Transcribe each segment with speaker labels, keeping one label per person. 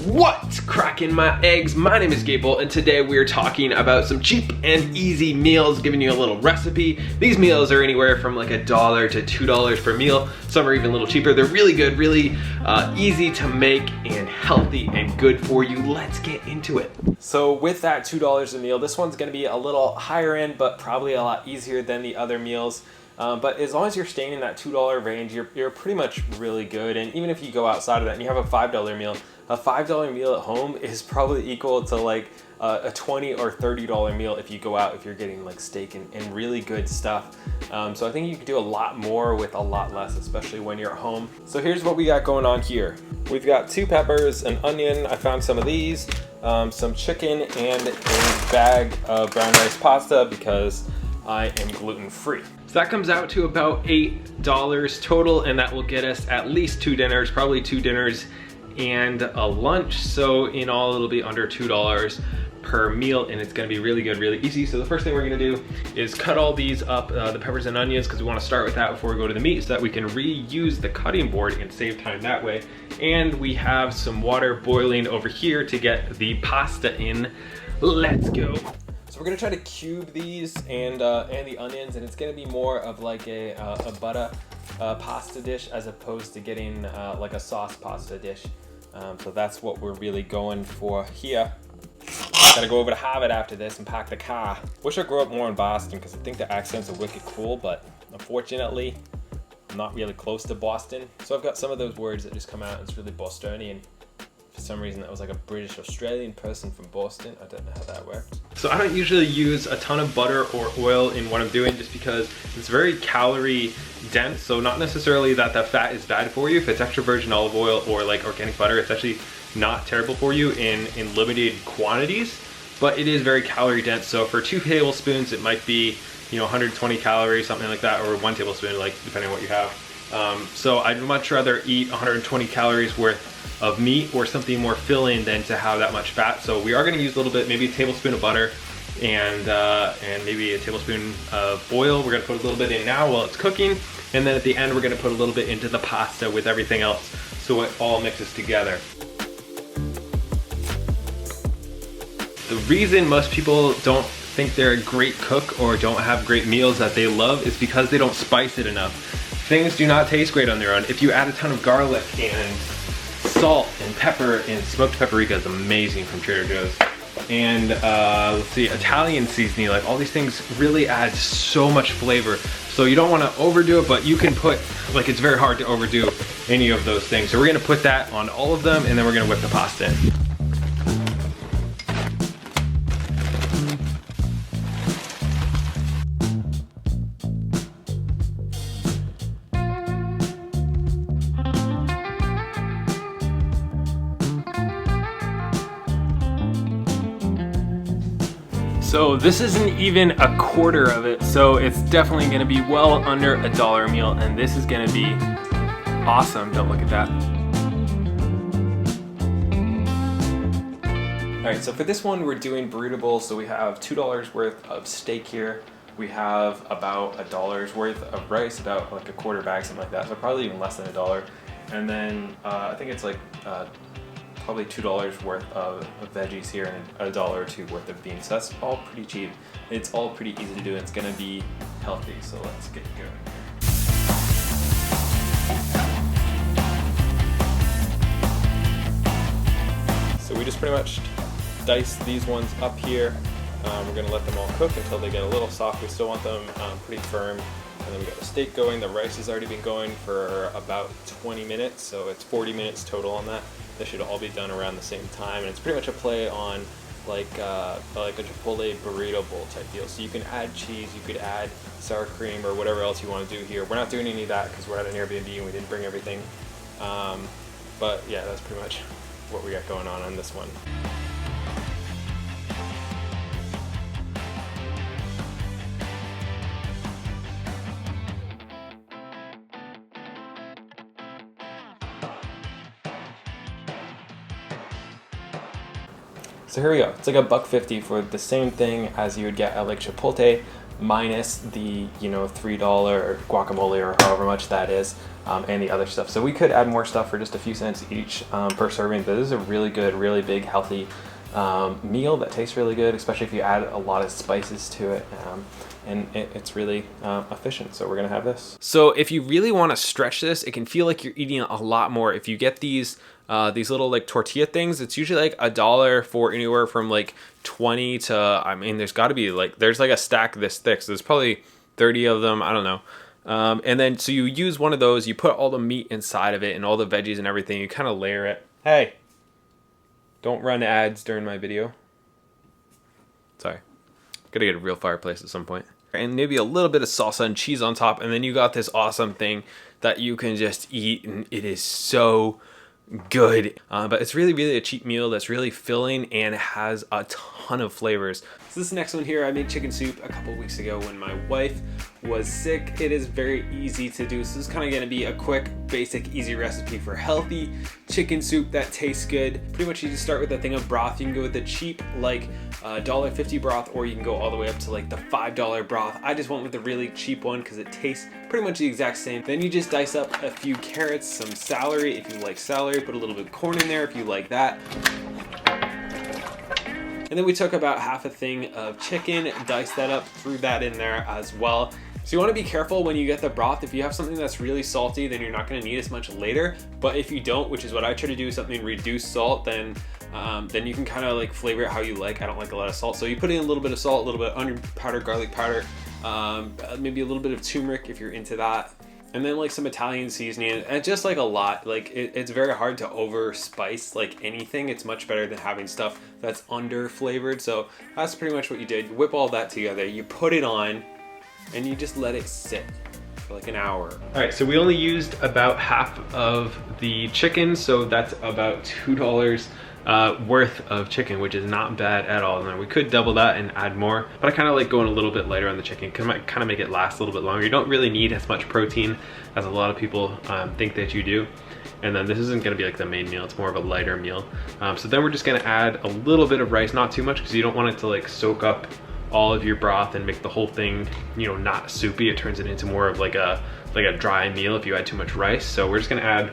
Speaker 1: What's cracking my eggs? My name is Gable, and today we are talking about some cheap and easy meals, giving you a little recipe. These meals are anywhere from like $1 to $2 per meal. Some are even a little cheaper. They're really good, really easy to make and healthy and good for you. Let's get into it.
Speaker 2: So with that $2 a meal, this one's gonna be a little higher end, but probably a lot easier than the other meals. But as long as you're staying in that $2 range, you're pretty much really good. And even if you go outside of that and you have a $5 meal, a $5 meal at home is probably equal to like a $20 or $30 meal if you go out, if you're getting like steak and really good stuff. So I think you can do a lot more with a lot less, especially when you're at home. So here's what we got going on here. We've got 2 peppers, an onion, I found some of these, some chicken, and a bag of brown rice pasta because I am gluten-free.
Speaker 1: So that comes out to about $8 total, and that will get us at least 2 dinners, probably 2 dinners and a lunch. So in all, it'll be under $2 per meal, and it's gonna be really good, really easy. So the first thing we're gonna do is cut all these up, the peppers and onions, because we wanna start with that before we go to the meat so that we can reuse the cutting board and save time that way. And we have some water boiling over here to get the pasta in. Let's go.
Speaker 2: So we're gonna try to cube these and the onions, and it's gonna be more of like a butter pasta dish as opposed to getting like a sauce pasta dish. So that's what we're really going for here. Gotta go over to Harvard after this and pack the car. Wish I grew up more in Boston because I think the accents are wicked cool, but unfortunately, I'm not really close to Boston. So I've got some of those words that just come out, it's really Bostonian. For some reason, that was like a British Australian person from Boston. I don't know how that worked.
Speaker 1: So I don't usually use a ton of butter or oil in what I'm doing just because it's very calorie dense. So not necessarily that the fat is bad for you. If it's extra virgin olive oil or like organic butter, it's actually not terrible for you in limited quantities, but it is very calorie dense. So for 2 tablespoons, it might be, 120 calories, something like that, or 1 tablespoon, like depending on what you have. So I'd much rather eat 120 calories worth of meat or something more filling than to have that much fat. So we are going to use a little bit, maybe a tablespoon of butter and maybe a tablespoon of oil. We're going to put a little bit in now while it's cooking, and then at the end we're going to put a little bit into the pasta with everything else so it all mixes together. The reason most people don't think they're a great cook or don't have great meals that they love is because they don't spice it enough. Things do not taste great on their own. If you add a ton of garlic and salt and pepper, and smoked paprika is amazing from Trader Joe's, and let's see, Italian seasoning, like all these things really add so much flavor. So you don't want to overdo it, but you can put, like, it's very hard to overdo any of those things. So we're going to put that on all of them, and then we're going to whip the pasta in.
Speaker 2: So this isn't even a quarter of it, so it's definitely gonna be well under $1 a meal, and this is gonna be awesome. Don't look at that. All right, so for this one, we're doing burrito bowls. So we have $2 worth of steak here. We have about $1 worth of rice, about like a quarter bag, something like that. So probably even less than $1. And then I think it's like probably $2 worth of veggies here and $1 or $2 worth of beans. So that's all pretty cheap. It's all pretty easy to do. It's gonna be healthy. So let's get going. So we just pretty much dice these ones up here. We're gonna let them all cook until they get a little soft. We still want them pretty firm. And then we got the steak going. The rice has already been going for about 20 minutes, so it's 40 minutes total on that. They should all be done around the same time, and it's pretty much a play on like a Chipotle burrito bowl type deal. So you can add cheese, you could add sour cream or whatever else you want to do here. We're not doing any of that because we're at an Airbnb and we didn't bring everything. But yeah, that's pretty much what we got going on this one. So here we go. It's like $1.50 for the same thing as you would get at like Chipotle. minus the, you know, $3 guacamole or however much that is, and the other stuff. So we could add more stuff for just a few cents each per serving, but this is a really good, really big, healthy meal that tastes really good, especially if you add a lot of spices to it. And it's really efficient. So we're gonna have this. So if you really want to stretch this, it can feel like you're eating a lot more. If you get these little like tortilla things, it's usually like $1 for anywhere from like 20 to, I mean, there's got to be like, there's like a stack this thick, so there's probably 30 of them, I don't know. And then so you use one of those, you put all the meat inside of it and all the veggies and everything, you kind of layer it. Hey, don't run ads during my video. Sorry. Gotta get a real fireplace at some point. And maybe a little bit of salsa and cheese on top, and then you got this awesome thing that you can just eat, and it is so good. But it's really, really a cheap meal that's really filling and has a ton of flavors. So this next one here, I made chicken soup a couple weeks ago when my wife was sick. It is very easy to do. So this is kind of going to be a quick, basic, easy recipe for healthy chicken soup that tastes good. Pretty much you just start with a thing of broth. You can go with the cheap, like $1.50 broth, or you can go all the way up to like the $5 broth. I just went with the really cheap one because it tastes pretty much the exact same. Then you just dice up a few carrots, some celery if you like celery, put a little bit of corn in there if you like that. And then we took about half a thing of chicken, diced that up, threw that in there as well. So you want to be careful when you get the broth. If you have something that's really salty, then you're not going to need as much later. But if you don't, which is what I try to do, something reduced salt, then you can kind of like flavor it how you like. I don't like a lot of salt. So you put in a little bit of salt, a little bit of onion powder, garlic powder, maybe a little bit of turmeric if you're into that. And then like some Italian seasoning, and just like a lot. Like it's very hard to over spice like anything. It's much better than having stuff that's under flavored. So that's pretty much what you did. You whip all that together, you put it on, and you just let it sit for like an hour.
Speaker 1: All right, so we only used about half of the chicken, so that's about $2 worth of chicken, which is not bad at all. Now we could double that and add more, but I kind of like going a little bit lighter on the chicken because it might kind of make it last a little bit longer. You don't really need as much protein as a lot of people think that you do. And then this isn't going to be like the main meal, it's more of a lighter meal. So then we're just going to add a little bit of rice, not too much, because you don't want it to like soak up all of your broth and make the whole thing, you know, not soupy. It turns it into more of like a dry meal if you add too much rice. So we're just going to add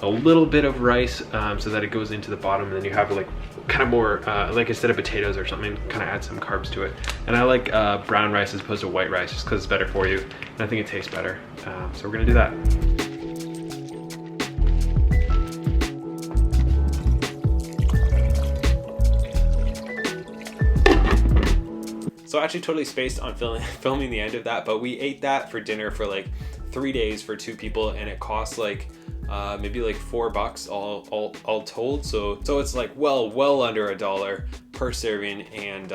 Speaker 1: a little bit of rice so that it goes into the bottom, and then you have like kind of more like instead of potatoes or something, kind of add some carbs to it. And I like brown rice as opposed to white rice just because it's better for you, and I think it tastes better. So we're gonna do that.
Speaker 2: So I actually totally spaced on filming the end of that, but we ate that for dinner for like 3 days for 2 people, and it cost like maybe like $4 all told. So it's like well under $1 per serving, and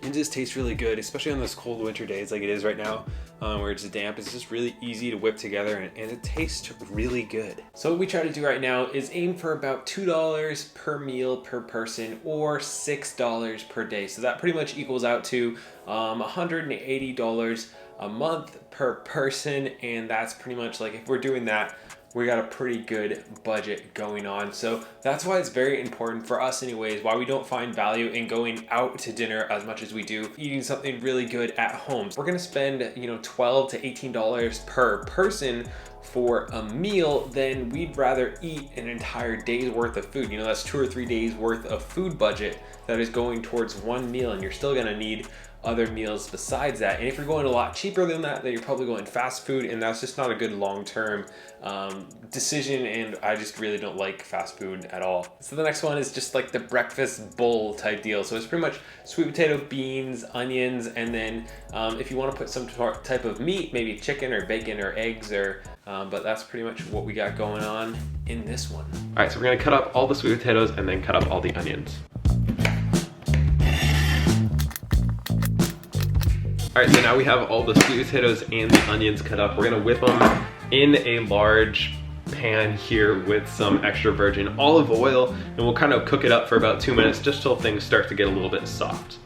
Speaker 2: it just tastes really good, especially on those cold winter days like it is right now, where it's damp. It's just really easy to whip together, and it tastes really good. So what we try to do right now is aim for about $2 per meal per person, or $6 per day. So that pretty much equals out to $180 a month per person, and that's pretty much like, if we're doing that, we got a pretty good budget going on. So that's why it's very important for us anyways, why we don't find value in going out to dinner as much as we do eating something really good at home. We're gonna spend, you know, $12 to $18 per person for a meal, then we'd rather eat an entire day's worth of food. You know, that's 2 or 3 days worth of food budget that is going towards one meal, and you're still gonna need other meals besides that. And if you're going a lot cheaper than that, then you're probably going fast food, and that's just not a good long-term decision, and I just really don't like fast food at all. So the next one is just like the breakfast bowl type deal. So it's pretty much sweet potato, beans, onions, and then if you want to put some type of meat, maybe chicken or bacon or eggs, or but that's pretty much what we got going on in this one.
Speaker 1: All right, so we're gonna cut up all the sweet potatoes and then cut up all the onions. All right, so now we have all the sweet potatoes and the onions cut up. We're gonna whip them in a large pan here with some extra virgin olive oil, and we'll kind of cook it up for about 2 minutes just till things start to get a little bit soft.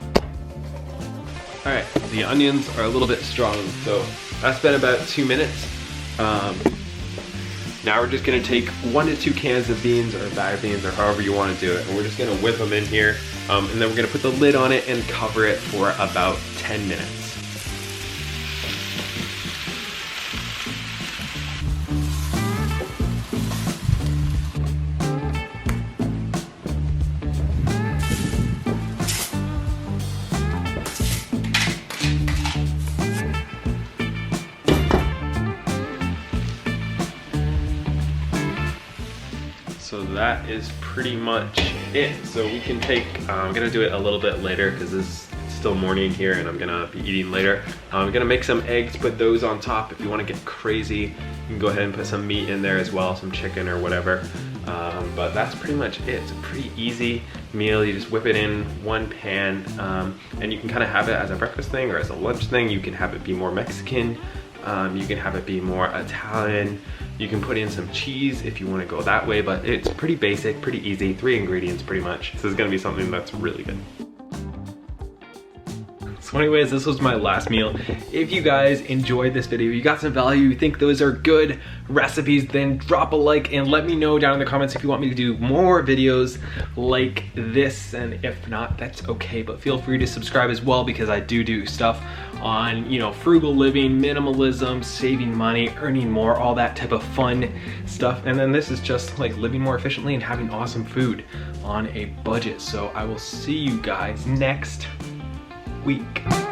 Speaker 1: All right, the onions are a little bit strong, so that's been about 2 minutes. Now we're just gonna take 1 to 2 cans of beans, or a bag of beans, or however you wanna do it, and we're just gonna whip them in here, and then we're gonna put the lid on it and cover it for about 10 minutes. that is pretty much it. So we can take, I'm gonna do it a little bit later because it's still morning here and I'm gonna be eating later. I'm gonna make some eggs, put those on top. If you wanna get crazy, you can go ahead and put some meat in there as well, some chicken or whatever. But that's pretty much it. It's a pretty easy meal. You just whip it in one pan, and you can kind of have it as a breakfast thing or as a lunch thing. You can have it be more Mexican. You can have it be more Italian. You can put in some cheese if you want to go that way, but it's pretty basic, pretty easy. 3 ingredients pretty much. This is gonna be something that's really good. So anyways, this was my last meal. If you guys enjoyed this video, you got some value, you think those are good recipes, then drop a like and let me know down in the comments if you want me to do more videos like this, and if not, that's okay, but feel free to subscribe as well because I do stuff on, you know, frugal living, minimalism, saving money, earning more, all that type of fun stuff. And then this is just like living more efficiently and having awesome food on a budget. So I will see you guys next week.